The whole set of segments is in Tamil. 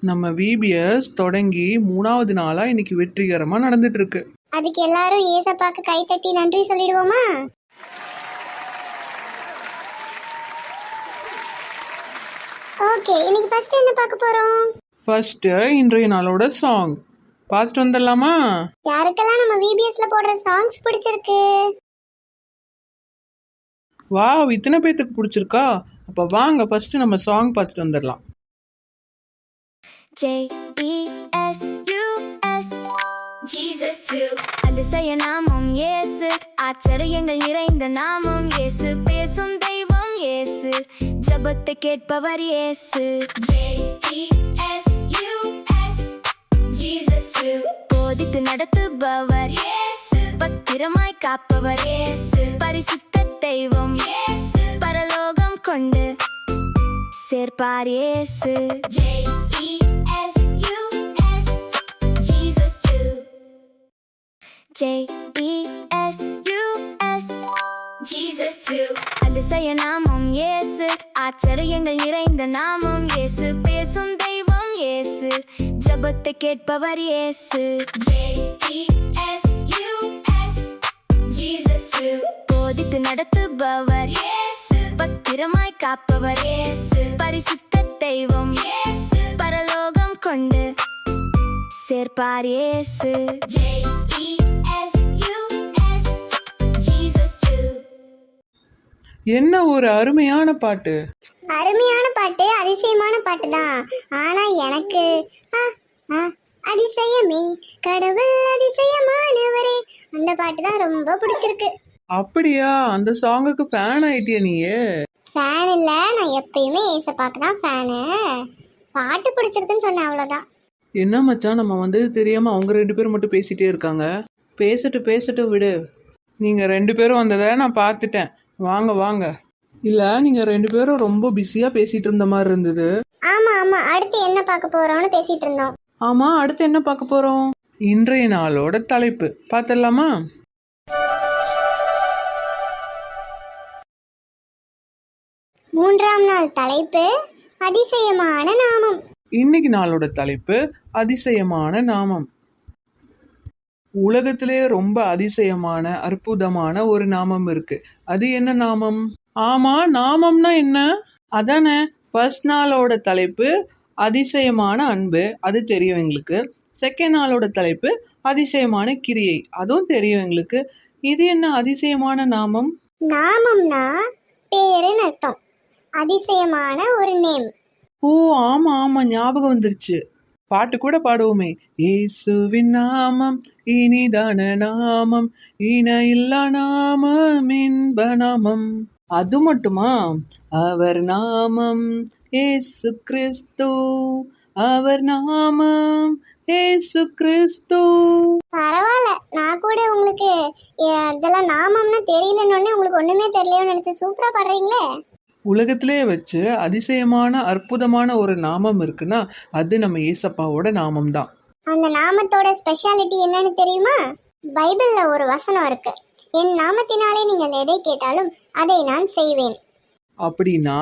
நம்ம விபிஎஸ் தொடங்கி 3வது நாளா இன்னைக்கு வெற்றிகரமா நடந்துட்டு இருக்கு. அதுக்கு எல்லாரும் ஏசப்பாக்கு கை தட்டி நன்றி சொல்லிடுவோமா? ஓகே, இன்னைக்கு ஃபர்ஸ்ட் என்ன பார்க்க போறோம்? ஃபர்ஸ்ட் இன்றைய நாளோட சாங் பார்த்துட்டு வந்துடலாமா? யாருக்கெல்லாம் நம்ம விபிஎஸ்ல போடுற சாங்ஸ் பிடிச்சிருக்கு? வாவ், இத்தனை பேத்துக்கு பிடிச்சிருக்கா? அப்ப வாங்க ஃபர்ஸ்ட் நம்ம சாங் பார்த்துட்டு வந்துடலாம். JESUS Jesus too. அதிசய நாமம் இயேசு, ஆச்சரியங்கள் நிறைந்த நாமம் இயேசு, பேசும் தெய்வம் இயேசு, ஜெபத்தை கேட்பவர் இயேசு. JESUS Jesus too. போதித்து நடத்துபவர் இயேசு, பத்திரமாய் காப்பவர் இயேசு, பரிசுத்த தெய்வம் இயேசு, பரலோகம் கொண்டு சேர்ப்பார் இயேசு. JESUS Jesus too. அதிசய நாமம் இயேசு, ஆச்சரியங்கள் நிறைந்த நாமம் இயேசு, பேசும் தெய்வம் இயேசு, ஜெபத்தை கேட்பவர் இயேசு. JESUS Jesus too. போதித்து நடத்துபவர் இயேசு, பத்திரமாய் காப்பவர் இயேசு, பரிசுத்த தெய்வம் இயேசு, பரலோகம் கொண்டு சேர்ப்பார் இயேசு. என்ன ஒரு அருமையான பாட்டு! அருமையான பாட்டு, அதிசயமான பாட்டு தான். ஆனா எனக்கு அதிசயமே கடவுள் அதிசயமானவரே அந்த பாட்டு தான் ரொம்ப பிடிச்சிருக்கு. அப்படியா? அந்த சாங்குக்கு ஃபேன் ஆயிட்டியா நீயே? ஃபேன் இல்ல, நான் எப்பயுமே ஏசப்பாக்கு தான் ஃபேனு. பாட்டு பிடிச்சிருக்குன்னு சொன்னேன், அவ்வளோதான். என்ன மச்சான், நம்ம வந்து தெரியாம அவங்க 2 பேரும் மட்டும் பேசிட்டே இருக்காங்க. பேசட்டும் விடு. நீங்க 2 பேரும் வந்ததை நான் பார்த்துட்டேன். வாங்க வாங்க. இல்ல, நீங்க 2 பேரும் ரொம்ப பிஸியா பேசிட்டு இருந்த மாதிரி இருந்தது. ஆமா, அடுத்து என்ன பார்க்க போறோம்னு பேசிட்டு இருந்தோம். ஆமா, அடுத்து என்ன பார்க்க போறோம்? இன்றைய நாளோட தலைப்பு பார்த்துடலாமா? மூன்றாம் நாள் தலைப்பு அதிசயமான நாமம். இன்னைக்கு நாளோட தலைப்பு அதிசயமான நாமம். உலகத்திலே ரொம்ப அதிசயமான அற்புதமான ஒரு நாமம் இருக்கு. அது என்ன நாமம்? ஆமா, நாமம்னா என்ன? அதானே. ஃபர்ஸ்ட் நாளோட தலைப்பு அதிசயமான அன்பு, அது தெரியும் எங்களுக்கு. செகண்ட் நாளோட தலைப்பு அதிசயமான கிரியை, அதுவும் தெரியும் எங்களுக்கு. இது என்ன அதிசயமான நாமம்? நாமம்னா பேருன்னு அர்த்தம். அதிசயமான ஒரு நேம். ஓ ஆமா, ஞாபகம் வந்துருச்சு. பாட்டு கூட பாடுவோமே, இயேசுவின் நாமம் இனிதான நாமம், இணையில்லா நாமம், இன்ப நாமம். அது மட்டுமா? அவர் நாமம் இயேசு கிறிஸ்து, அவர் நாமம் இயேசு கிறிஸ்து. பரவாயில்ல, நான் கூட உங்களுக்கு இதெல்லாம் நாமம்னா தெரியலன்னு உங்களுக்கு ஒண்ணுமே தெரியலையோன்னு நினைச்சு சூப்பரா பாடுறீங்களே. உலகத்திலே வச்சு அதிசயமான அற்புதமான ஒரு நாமம் இருக்குன்னா அது நம்ம ஏசப்பாவோட நாமம் தான். அந்த நாமத்தோட ஸ்பெஷாலிட்டி என்னன்னு தெரியுமா? பைபிள்ல ஒரு வசனம் இருக்கு, என் நாமத்தினாலே நீங்கள் எதை கேட்டாலும் அதை நான் செய்வேன். அப்படின்னா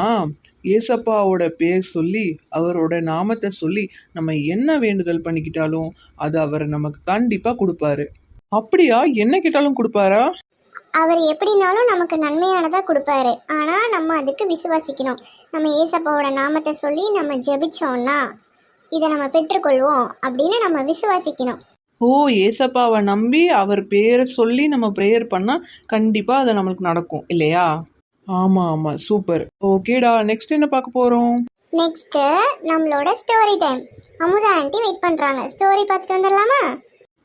ஏசப்பாவோட பேர் சொல்லி அவரோட நாமத்தை சொல்லி நம்ம என்ன வேண்டுதல் பண்ணிக்கிட்டாலும் அது அவர் நமக்கு கண்டிப்பா கொடுப்பாரு. அப்படியா? என்ன கேட்டாலும் கொடுப்பாரா? அவர் எப்படினாலும் நமக்கு நன்மையானதா கொடுப்பாரு. ஆனா நம்ம அதுக்கு விசுவாசிக்கணும். நம்ம ஏசப்பாவோட நாமத்தை சொல்லி நம்ம ஜெபிச்சோம்னா இதை நம்ம பெற்றுக்கொள்வோம் அப்படின்னு நம்ம விசுவாசிக்கணும். ஓ, ஏசப்பாவை நம்பி அவர் பேரை சொல்லி நம்ம ப்ரேயர் பண்ணா கண்டிப்பா அது நம்மளுக்கு நடக்கும் இல்லையா? ஆமா, சூப்பர். ஓகேடா, நெக்ஸ்ட் என்ன பார்க்க போறோம்? நெக்ஸ்ட் நம்மளோட story time. Amudha aunty wait பண்றாங்க. ஸ்டோரி பார்த்துட்டு வந்துடலாமா?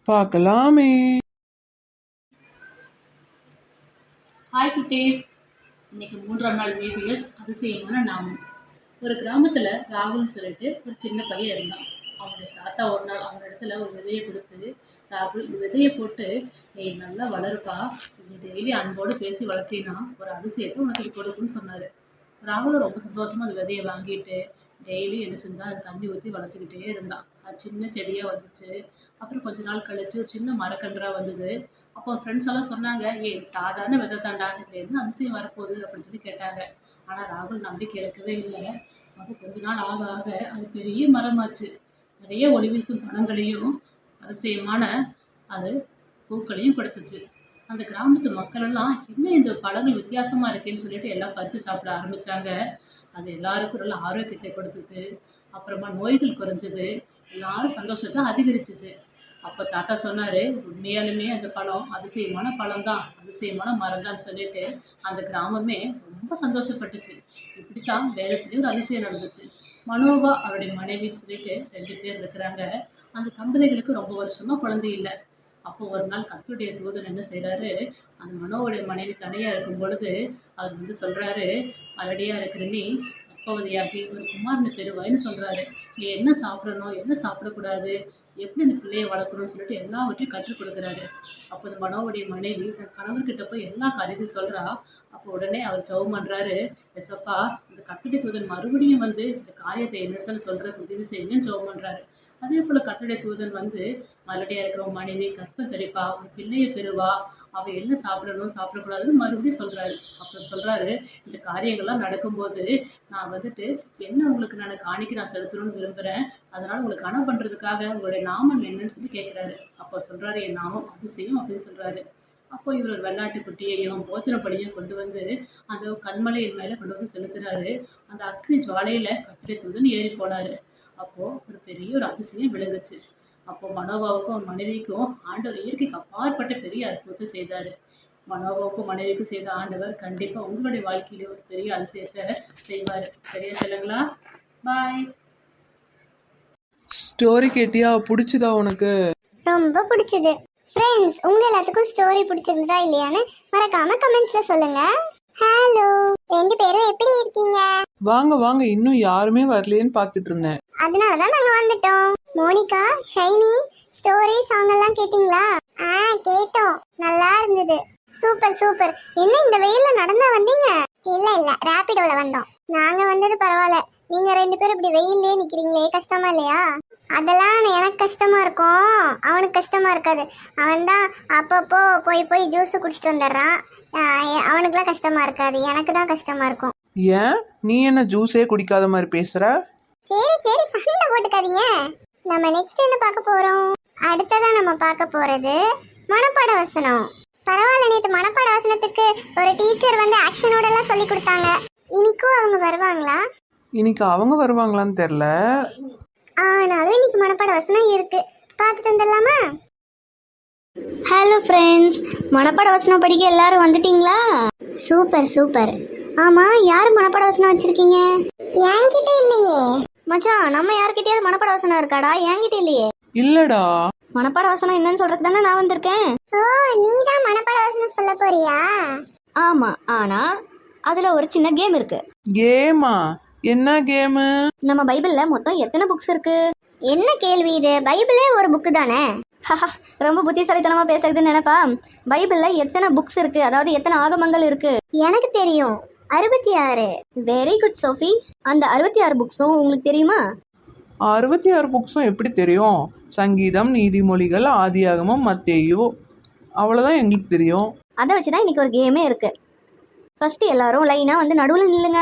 பார்க்கலாமே. ஹாய் குட்டீஸ், இன்னைக்கு 3ஆம் நாள் விபிஎஸ் அதிசயமான நாமம். ஒரு கிராமத்தில் ராகுல்னு சொல்லிட்டு ஒரு சின்ன பையன் இருந்தான். அவனுடைய தாத்தா ஒரு நாள் அவனோட இடத்துல ஒரு விதையை கொடுத்து, ராகுல் இந்த விதையை போட்டு நீ நல்லா வளருப்பா, நீ டெய்லி அன்போடு பேசி வளர்த்தினா ஒரு அதிசயத்தை உனக்கு கொடுக்குன்னு சொன்னார். ராகுலும் ரொம்ப சந்தோஷமாக அந்த விதையை வாங்கிட்டு டெய்லி என்ன செஞ்சால் அது தண்ணி ஊற்றி வளர்த்துக்கிட்டே இருந்தான். அது சின்ன செடியாக வந்துச்சு. அப்புறம் கொஞ்ச நாள் கழிச்சு ஒரு சின்ன மரக்கன்றாக வந்தது. அப்போ ஃப்ரெண்ட்ஸ் எல்லாம் சொன்னாங்க, சாதாரண விதை தாண்டா, இதில் என்ன அதிசயம் வரப்போகுது அப்படின்னு சொல்லி கேட்டாங்க. ஆனால் ராகுல் நம்பிக்கை எடுக்கவே இல்லை. அப்போ கொஞ்ச நாள் ஆக ஆக அது பெரிய மரமாச்சு. நிறைய ஒளி வீசும் பழங்களையும் அதிசயமான அது பூக்களையும் கொடுத்துச்சு. அந்த கிராமத்து மக்கள் எல்லாம் என்ன இந்த பழங்கள் வித்தியாசமா இருக்கேன்னு சொல்லிட்டு எல்லாம் பறிச்சு சாப்பிட ஆரம்பிச்சாங்க. அது எல்லாருக்கும் நல்ல ஆரோக்கியத்தை கொடுத்துச்சு. அப்புறமா நோய்கள் குறைஞ்சது. எல்லாரும் சந்தோஷத்தை அதிகரிச்சுச்சு. அப்ப தாத்தா சொன்னாரு, உண்மையாலுமே அந்த பழம் அதிசயமான பழம் தான், அதிசயமான மரம் தான் சொல்லிட்டு அந்த கிராமமே ரொம்ப சந்தோஷப்பட்டுச்சு. இப்படித்தான் வேதத்திலயும் ஒரு அதிசயம் நடந்துச்சு. மனோவா அவருடைய மனைவின்னு சொல்லிட்டு 2 பேர் இருக்கிறாங்க. அந்த தம்பதிகளுக்கு ரொம்ப வருஷமா குழந்தை இல்ல. அப்போ ஒரு நாள் கர்த்தருடைய தூதன் என்ன செய்றாரு, அந்த மனோவுடைய மனைவி தனியா இருக்கும் பொழுது, அவர் வந்து சொல்றாரு, "மலடியா இருக்கிற நீ கர்ப்பவதியாகி ஒரு குமாரனை பெறுவாய்ன்னு" சொல்றாரு. நீ என்ன சாப்பிடணும், என்ன சாப்பிடக்கூடாது, எப்படி இந்த பிள்ளைய வளர்க்கணும்னு சொல்லிட்டு எல்லாவற்றையும் கற்றுக் கொடுக்குறாரு. அப்போ இந்த மனோவுடைய மனைவி தன் கணவர்கிட்ட போய் எல்லா காரியத்தையும் சொல்றா. அப்போ உடனே அவர் ஜெபம் பண்றாரு, "ஏசப்பா, இந்த கர்த்தருடைய தூதன் மறுபடியும் வந்து இந்த காரியத்தை என்னிடத்துல சொல்றதுக்கு உதவி செய்யுங்கன்னு" ஜெபம் பண்றாரு. அதே போல கர்த்தருடைய தூதன் வந்து, "மலடியா இருக்கிற உன் மனைவி கர்ப்பம் தரிப்பா, ஒரு பிள்ளைய பெறுவா, அவ என்ன சாப்பிடணும் சாப்பிடக்கூடாதுன்னு" மறுபடியும் சொல்றாரு. அப்புறம் சொல்றாரு, "இந்த காரியங்கள்லாம் நடக்கும்போது நான் வந்துட்டு என்ன உங்களுக்கு நான் காணிக்கை நான் செலுத்தணும்னு விரும்புறேன். அதனால உங்களுக்கு கனம் பண்றதுக்காக உங்களுடைய நாமம் என்னன்னு சொல்லி கேட்கிறாரு. அப்போ சொல்றாரு, "என் நாமம் அதிசயம்" அப்படின்னு சொல்றாரு. அப்போ இவர் ஒரு வெள்ளாட்டு குட்டியையும் போஜன பலியும் கொண்டு வந்து அந்த கன்மலையின் மேல கொண்டு வந்து செலுத்துறாரு. அந்த அக்னி ஜுவாலையில கர்த்தருடைய தூதன் ஏறி போனாரு. அப்போ ஒரு பெரிய ஒரு அதிசயம் விளங்குச்சு. அப்போ மனோவாவுக்கும் அவன் மனைவிக்கும் ஆண்டவர் இயற்கைக்கு அப்பாற்பட்ட பெரிய அற்புதத்தை செய்தாரு. மனோவாவுக்கும் மனைவிக்கும் செய்த ஆண்டவர் கண்டிப்பா உங்களுடைய வாழ்க்கையில ஒரு பெரிய அதிசயத்தை செய்வாரு. சரியா சொல்லுங்களா? பாய். ஸ்டோரி கேட்டியா? பிடிச்சதா உனக்கு? ரொம்ப பிடிச்சது. ஃப்ரெண்ட்ஸ், உங்க எல்லாத்துக்கும் ஸ்டோரி பிடிச்சிருந்ததா இல்லையான்னு மறக்காம கமெண்ட்ஸ்ல சொல்லுங்க. ஹலோ, 2 பேரும் எப்படி இருக்கீங்க? வாங்க வாங்க, இன்னும் யாருமே வரலையேன்னு பார்த்துட்டு இருந்தேன். அதனாலதான் நாங்க வந்துட்டோம். மோனிகா, ஷைனி, ஸ்டோரி சாங் எல்லாம் கேட்டீங்களா? கேட்டோம். நல்லா இருந்தது. Super super. என்ன இந்த வெயில்ல நடந்தா வந்தீங்க? இல்ல ராபிடோல வந்தோம். நாங்க வந்தது பரவாயில்ல. நீங்க 2 பேரும் இப்படி வெயிலே நிக்கிறீங்களே, கஷ்டமா இல்லையா? அதெல்லாம் எனக்கு கஷ்டமா இருக்கும், அவனுக்கு கஷ்டமா இருக்காது. அவன் தான் அப்பப்போ போய் ஜூஸ் குடிச்சிட்டு வந்துடுறான். அவனுக்குலாம் கஷ்டமா இருக்காது, எனக்கு தான் கஷ்டமா இருக்கும். ஏன் நீ என்ன ஜூஸே குடிக்காத மாதிரி பேசுற? சரி சண்டை போட்டுக்காதீங்க. நம்ம நெக்ஸ்ட் என்ன பார்க்க போறோம்? அடுத்ததா நம்ம பார்க்க போறது மனப்பாட வசனம். பரவாயில்ல, நேற்று மனப்பாட வசனத்துக்கு ஒரு டீச்சர் வந்து ஆக்ஷனோட எல்லாம் சொல்லி கொடுத்தாங்க. இன்னைக்கும் அவங்க வருவாங்களா? இன்னைக்கு அவங்க வருவாங்களான்னு தெரியல. ஆனாலும் இன்னைக்கு மனப்பாட வசனம் இருக்கு, பார்த்துட்டு வந்துடலாமா? ஹலோ ஃப்ரெண்ட்ஸ், மனப்பாட வசனம் படிக்க எல்லாரும் வந்துட்டீங்களா? சூப்பர். ஆமா, யாரு மனப்பாட வசனம் வச்சிருக்கீங்க? என்கிட்ட இல்லையே மச்சான். நம்ம யார்கிட்டயாவது மனப்பாட வசனம் இருக்காடா? என்கிட்ட இல்லையே. இல்லடா. மனப்பாட வசனம் என்னன்னு சொல்றதுக்கு தானே நான் வந்திருக்கேன். ஓ, நீதான் மனப்பாட வசனம் சொல்ல போறியா? ஆமா, ஆனா அதுல ஒரு சின்ன கேம் இருக்கு. கேமா? என்ன கேமு? நம்ம பைபிள்ல மொத்தம் எத்தனை புக்ஸ் இருக்கு? என்ன கேள்வி இது? பைபிளே ஒரு புக்கு தானே. ரொம்ப புத்திசாலித்தனமா பேசுறதுன்னு நினைப்பா. பைபிள்ல எத்தனை புக்ஸ் இருக்கு, அதாவது எத்தனை ஆகமங்கள் இருக்கு? எனக்கு தெரியும், 66. Very good Sophie. அந்த 66 புக்ஸும் உங்களுக்கு தெரியுமா? 66 புக்ஸும் எப்படி தெரியும்? சங்கீதம், நீதிமொழிகள், ஆதியாகமம், மத்தேயு, அவ்வளோதான் எங்களுக்கு தெரியும். அதை வச்சுதான் இன்னைக்கு ஒரு கேமே இருக்கு. ஃபர்ஸ்ட் எல்லாரும் லைனா வந்து நடுவில் நில்லுங்க.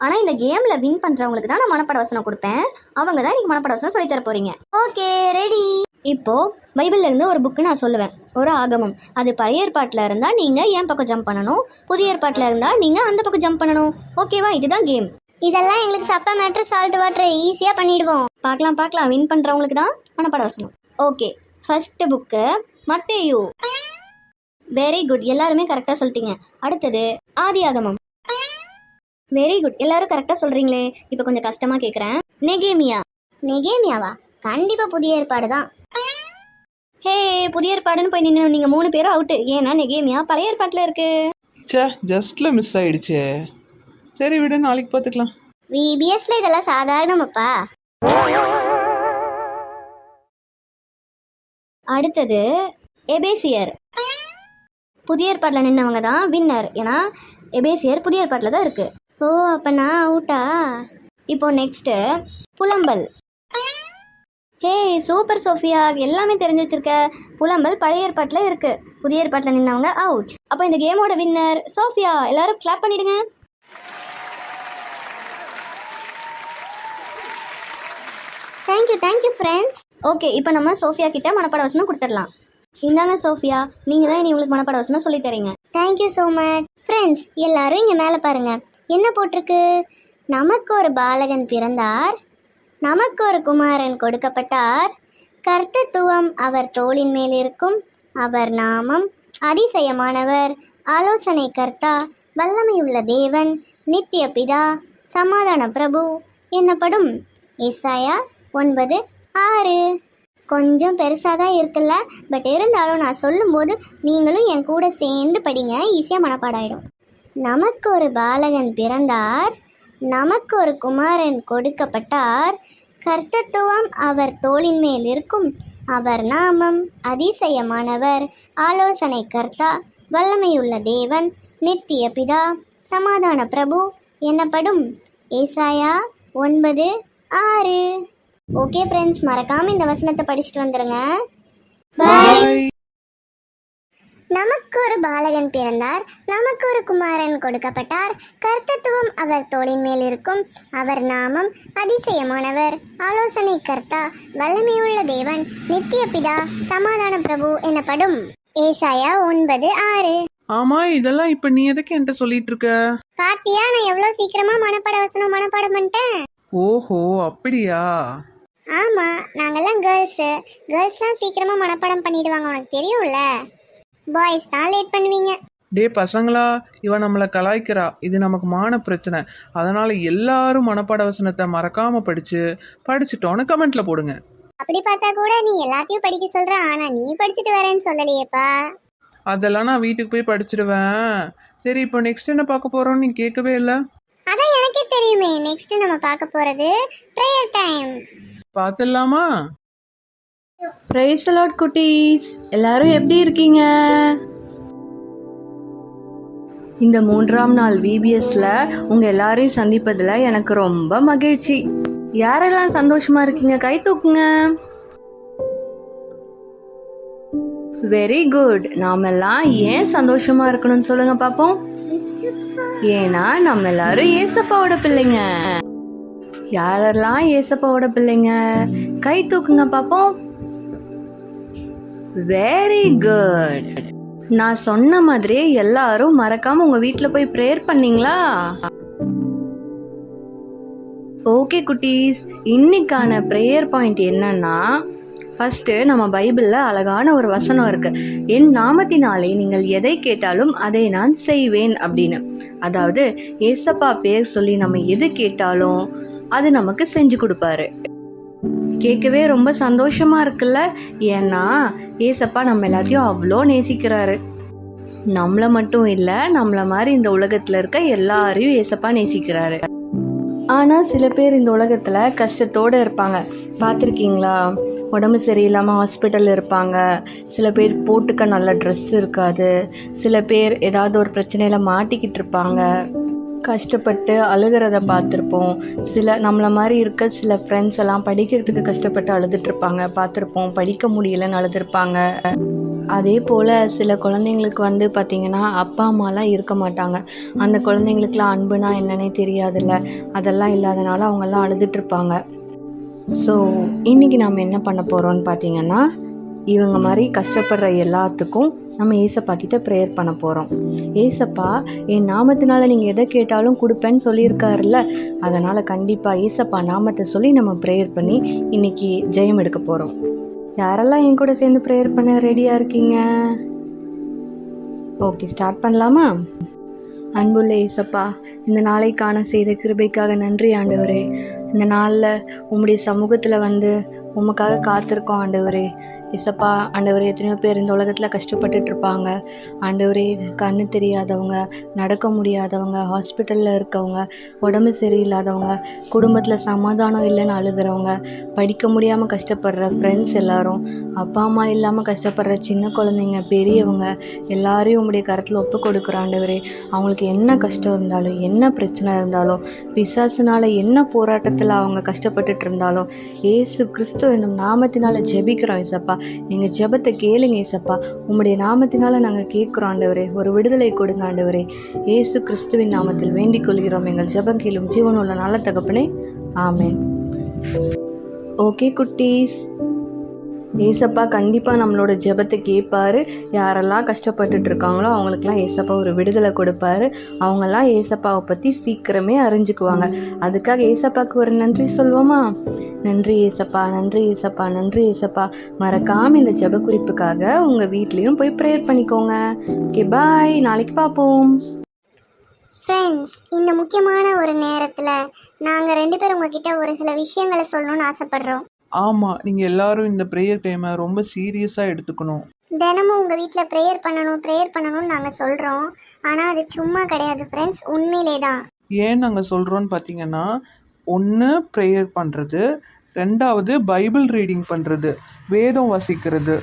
ஆனா இந்த கேம்ல வின் பண்றவங்களுக்கு தான் நான் மனப்பாட வசனம் கொடுப்பேன். அவங்க தான் இன்னைக்கு மனப்பாட வசனம் சொல்லி தர போறீங்க. Okay, ready? இப்போ பைபிள்ல இருந்து ஒரு புக்கு நான் சொல்லுவேன், ஒரு ஆகமம். அது பழைய ஏற்பாட்டில் இருந்தா நீங்க என் பக்கம் ஜம்ப் பண்ணணும், புதிய ஏற்பாட்டில் இருந்தா நீங்க அந்த பக்கம் ஜம்ப் பண்ணணும். ஓகேவா? இதுதான் கேம். இதெல்லாம் எங்களுக்கு சப்பா மேட்ரு சால்ட் வாட்டர் ஈஸியா பண்ணிடுவோம். பார்க்கலாம். வின் பண்றவங்களுக்கு தான் மனப்பாட வசனம். ஓகே, ஃபர்ஸ்ட் புக்கு மத்தேயு. வெரி குட், எல்லாருமே கரெக்டா சொல்லிட்டீங்க. அடுத்தது ஆதியாகமம். வெரி குட், எல்லாரும் கரெக்டா சொல்றீங்களே. இப்போ கொஞ்சம் கஷ்டமா கேக்குறேன். நெகேமியாவா? கண்டிப்பா புதிய ஏற்பாடு தான். ஹே, புதிய ஏற்பாடுன்னு போய் நின்று நீங்க 3 பேரும் அவுட்டு. ஏன்னா நெகேமியா பழைய ஏற்பாட்டுல இருக்கு. ஜஸ்ட்ல மிஸ் ஆயிடுச்சே. சரி விடு, நாளைக்கு பார்த்துக்கலாம். விபிஎஸ்ல இதெல்லாம் சாதாரணமாப்பா. அடுத்தது எபேசியர். புதிய ஏற்பாட்டில் நின்னவங்க தான் வின்னர், ஏன்னா எபேசியர் புதிய ஏற்பாட்டில் தான் இருக்கு. ஓ, அப்ப நான் அவுட்டா? இப்போ நெக்ஸ்ட் புலம்பல். ஹே, சூப்பர் சோஃபியா, எல்லாமே தெரிஞ்சு வச்சிருக்க. புலம்பல் பழைய ஏற்பாட்டில் இருக்கு, புதிய ஏற்பாட்டில் நின்னவங்க அவுட். அப்போ இந்த கேமோட வின்னர் சோஃபியா. எல்லாரும் கிளாப் பண்ணிடுங்க. Thank you friends. ஓகே, இப்போ நம்ம சோஃபியா கிட்ட மனப்பாட வசனம் கொடுத்துடலாம். இந்தாங்க சோஃபியா, நீங்கள் தான் இனி உங்களுக்கு மனப்பாட வசனம் சொல்லித் தரீங்க. Thank you so much. ஃப்ரெண்ட்ஸ் எல்லாரும் இங்கே மேலே பாருங்க, என்ன போட்டிருக்கு? நமக்கு ஒரு பாலகன் பிறந்தார், நமக்கு ஒரு குமாரன் கொடுக்கப்பட்டார், கர்த்தத்துவம் அவர் தோளின் மேல் இருக்கும், அவர் நாமம் அதிசயமானவர், ஆலோசனை கர்த்தா, வல்லமையுள்ள தேவன், நித்திய பிதா, சமாதான பிரபு என்னப்படும். ஏசாயா 9:6. கொஞ்சம் பெருசாக தான் இருக்குல்ல, பட் இருந்தாலும் நான் சொல்லும்போது நீங்களும் என் கூட சேர்ந்து படிங்க, ஈஸியாக மனப்பாடாயிடும். நமக்கு ஒரு பாலகன் பிறந்தார், நமக்கு ஒரு குமாரன் கொடுக்கப்பட்டார், கர்த்தத்துவம் அவர் தோளின் மேல் இருக்கும், அவர் நாமம் அதிசயமானவர், ஆலோசனை கர்த்தா, வல்லமையுள்ள தேவன், நித்திய பிதா, சமாதான பிரபு என்னப்படும். ஏசாயா 9:6. ஓகே ஃப்ரெண்ட்ஸ், மறக்காம இந்த வசனத்தை படிச்சுட்டு வந்துருங்க. பாய். நமக்கு ஒரு பாலகன் பிறந்தார், நமக்கு ஒரு குமாரன் கொடுக்கப்பட்டார், கர்த்தத்துவம் அவர் தோளின் மேல் இருக்கும், அவர் நாமம் அதிசயமானவர், ஆலோசனை கர்த்தா, வல்லமையுள்ள தேவன், நித்திய பிதா, சமாதான பிரபு எனப்படும். ஏசாயா 9:6. ஆமா, இதெல்லாம் இப்ப நீ எதுக்கு என்கிட்ட சொல்லிட்டு இருக்க? பாத்தியா, நான் எவ்வளவு சீக்கிரமா மனப்பாடம் பண்ணிட்டேன். ஓஹோ, அப்படியா? ஆமா, நாங்கெல்லாம் கேர்ள்ஸ்லாம் சீக்கிரமா மனப்பாடம் பண்ணிடுவாங்க, உனக்கு தெரியும்ல. பாய்ஸ் தான் லேட் பண்ணுவீங்க. டே பசங்களா, இவ நம்மளை கலாய்க்கிறா. இது நமக்கு மான பிரச்சனை. அதனால எல்லாரும் மனப்பாட வசனத்தை மறக்காம படிச்சுட்டோன்னு கமெண்ட்ல போடுங்க. அப்படி பார்த்தா கூட நீ எல்லாத்தையும் படிக்க சொல்ற, ஆனா நீ படிச்சுட்டு வரேன்னு சொல்லலையேப்பா. அதெல்லாம் நான் வீட்டுக்கு போய் படிச்சிடுவேன். சரி, இப்போ நெக்ஸ்ட் என்ன பார்க்க போறோம்னு நீ கேட்கவே இல்லை. அதான் எனக்கே தெரியுமே. நெக்ஸ்ட் நம்ம பார்க்க போறது பிரேயர் டைம். பார்த்துடலாமா? பிரைஸ் தி லார்ட் குட்டீஸ், எல்லாரும் எப்படி இருக்கீங்க? இந்த 3ஆம் நாள் VBSல உங்க எல்லாரையும் சந்திப்பதுல எனக்கு ரொம்ப மகிழ்ச்சி. யாரெல்லாம் சந்தோஷமா இருக்கீங்க கை தூக்குங்க. Very good. நாமெல்லாம் ஏன் சந்தோஷமா இருக்கணும்னு சொல்லுங்க பாப்போம். ஏன்னா நம்ம எல்லாரும் ஏசப்பாவோட பிள்ளைங்க. யாரெல்லாம் ஏசப்பாவோட பிள்ளைங்க கை தூக்குங்க பாப்போம். Very good. நான் சொன்ன மாதிரியே எல்லாரும் மறக்காம உங்க வீட்டில் போய் ப்ரேயர் பண்ணீங்களா? ஓகே குட்டீஸ், இன்னைக்கான ப்ரேயர் பாயிண்ட் என்னன்னா, ஃபஸ்ட்டு நம்ம பைபிளில் அழகான ஒரு வசனம் இருக்குது. என் நாமத்தினாலே நீங்கள் எதை கேட்டாலும் அதை நான் செய்வேன் அப்படின்னு. அதாவது ஏசப்பா பேர் சொல்லி நம்ம எது கேட்டாலும் அது நமக்கு செஞ்சு கொடுப்பாரு. கேட்கவே ரொம்ப சந்தோஷமா இருக்குல்ல? ஏன்னா ஏசப்பா நம்ம எல்லாத்தையும் அவ்வளோ நேசிக்கிறாரு. நம்மளை மட்டும் இல்லை, நம்மளை மாதிரி இந்த உலகத்தில் இருக்க எல்லாரையும் ஏசப்பா நேசிக்கிறாரு. ஆனால் சில பேர் இந்த உலகத்தில் கஷ்டத்தோடு இருப்பாங்க. பார்த்துருக்கீங்களா? உடம்பு சரியில்லாமல் ஹாஸ்பிட்டலில் இருப்பாங்க. சில பேர் போட்டுக்க நல்ல ட்ரெஸ் இருக்காது. சில பேர் ஏதாவது ஒரு பிரச்சனையில் மாட்டிக்கிட்டு இருப்பாங்க. கஷ்டப்பட்டு அழுகிறத பார்த்துருப்போம். சில நம்மளை மாதிரி இருக்க சில ஃப்ரெண்ட்ஸ் எல்லாம் படிக்கிறதுக்கு கஷ்டப்பட்டு அழுதுட்ருப்பாங்க, பார்த்துருப்போம். படிக்க முடியலன்னு அழுதுருப்பாங்க. அதே போல் சில குழந்தைங்களுக்கு பார்த்திங்கன்னா அப்பா அம்மாலாம் இருக்க மாட்டாங்க. அந்த குழந்தைங்களுக்குலாம் அன்புனா என்னன்னே தெரியாதுல்ல. அதெல்லாம் இல்லாதனால அவங்கெல்லாம் அழுதுட்ருப்பாங்க. ஸோ இன்றைக்கி நாம் என்ன பண்ண போகிறோம்னு பார்த்திங்கன்னா, இவங்க மாதிரி கஷ்டப்படுற எல்லாத்துக்கும் நம்ம ஏசப்பா கிட்ட ப்ரேயர் பண்ண போகிறோம். ஏசப்பா என் நாமத்தினால நீங்கள் எதை கேட்டாலும் கொடுப்பேன்னு சொல்லியிருக்காருல்ல. அதனால் கண்டிப்பாக ஏசப்பா நாமத்தை சொல்லி நம்ம ப்ரேயர் பண்ணி இன்றைக்கி ஜெயம் எடுக்க போகிறோம். யாரெல்லாம் என் கூட சேர்ந்து ப்ரேயர் பண்ண ரெடியாக இருக்கீங்க? ஓகே, ஸ்டார்ட் பண்ணலாமா? அன்புள்ள ஏசப்பா, இந்த நாளைக்கான செய்த கிருபைக்காக நன்றி ஆண்டவரே. இந்த நாளில் உம்முடைய சமூகத்தில் உமக்காக காத்திருக்கோம் ஆண்டவரே. ஏசப்பா ஆண்டவரே, எத்தனையோ பேர் இந்த உலகத்தில் கஷ்டப்பட்டுட்டு இருப்பாங்க ஆண்டவரே. கண்ணு தெரியாதவங்க, நடக்க முடியாதவங்க, ஹாஸ்பிட்டலில் இருக்கவங்க, உடம்பு சரியில்லாதவங்க, குடும்பத்தில் சமாதானம் இல்லைன்னு அழுகிறவங்க, படிக்க முடியாமல் கஷ்டப்படுற ஃப்ரெண்ட்ஸ் எல்லாரும், அப்பா அம்மா இல்லாமல் கஷ்டப்படுற சின்ன குழந்தைங்க, பெரியவங்க எல்லாரையும் உங்களுடைய கரத்தில் ஒப்பு கொடுக்குற ஆண்டவரே. அவங்களுக்கு என்ன கஷ்டம் இருந்தாலும், என்ன பிரச்சனை இருந்தாலும், பிசாசுனால என்ன போராட்டத்தில் அவங்க கஷ்டப்பட்டுட்டு இருந்தாலும், ஏசு கிறிஸ்து என்னும் நாமத்தினால ஜெபிக்கிறோம் ஏசப்பா. எங்கள் ஜெபத்தை கேளுங்க ஏசப்பா. உம்முடைய நாமத்தினால நாங்கள் கேட்குறோம் ஆண்டவரே. ஒரு விடுதலை கொடுங்க ஆண்டவரே. ஏசு கிறிஸ்துவின் நாமத்தில் வேண்டிக் கொள்கிறோம் எங்கள் ஜெபம் கேளும் ஜீவனுள்ள நல்ல தகப்பனே, ஆமேன். ஓகே குட்டீஸ், ஏசப்பா கண்டிப்பாக நம்மளோட ஜெபத்தை கேட்பாரு. யாரெல்லாம் கஷ்டப்பட்டுட்டு இருக்காங்களோ அவங்களுக்கெல்லாம் ஏசப்பா ஒரு விடுதலை கொடுப்பாரு. அவங்கெல்லாம் ஏசப்பாவை பற்றி சீக்கிரமே அறிஞ்சுக்குவாங்க. அதுக்காக ஏசப்பாவுக்கு ஒரு நன்றி சொல்வோமா? நன்றி ஏசப்பா, நன்றி ஏசப்பா, நன்றி ஏசப்பா. மறக்காமல் இந்த ஜெப குறிப்புக்காக உங்கள் வீட்லேயும் போய் ப்ரேயர் பண்ணிக்கோங்க. ஓகே, பாய், நாளைக்கு பார்ப்போம். ஃப்ரெண்ட்ஸ், இந்த முக்கியமான ஒரு நேரத்தில் நாங்கள் 2 பேரும் உங்ககிட்ட ஒரு சில விஷயங்களை சொல்லணும்னு ஆசைப்படுறோம். ஆமாம், நீங்கள் எல்லாரும் இந்த ப்ரேயர் டைமை ரொம்ப சீரியஸாக எடுத்துக்கணும். தினமும் உங்கள் வீட்டில் ப்ரேயர் பண்ணணும்னு நாங்கள் சொல்கிறோம். ஆனால் அது சும்மா கிடையாது ஃப்ரெண்ட்ஸ், உண்மையிலே தான். ஏன் நாங்கள் சொல்கிறோன்னு பார்த்தீங்கன்னா, ஒன்று ப்ரேயர் பண்ணுறது, 2வது பைபிள் ரீடிங் பண்ணுறது, வேதம் வாசிக்கிறது.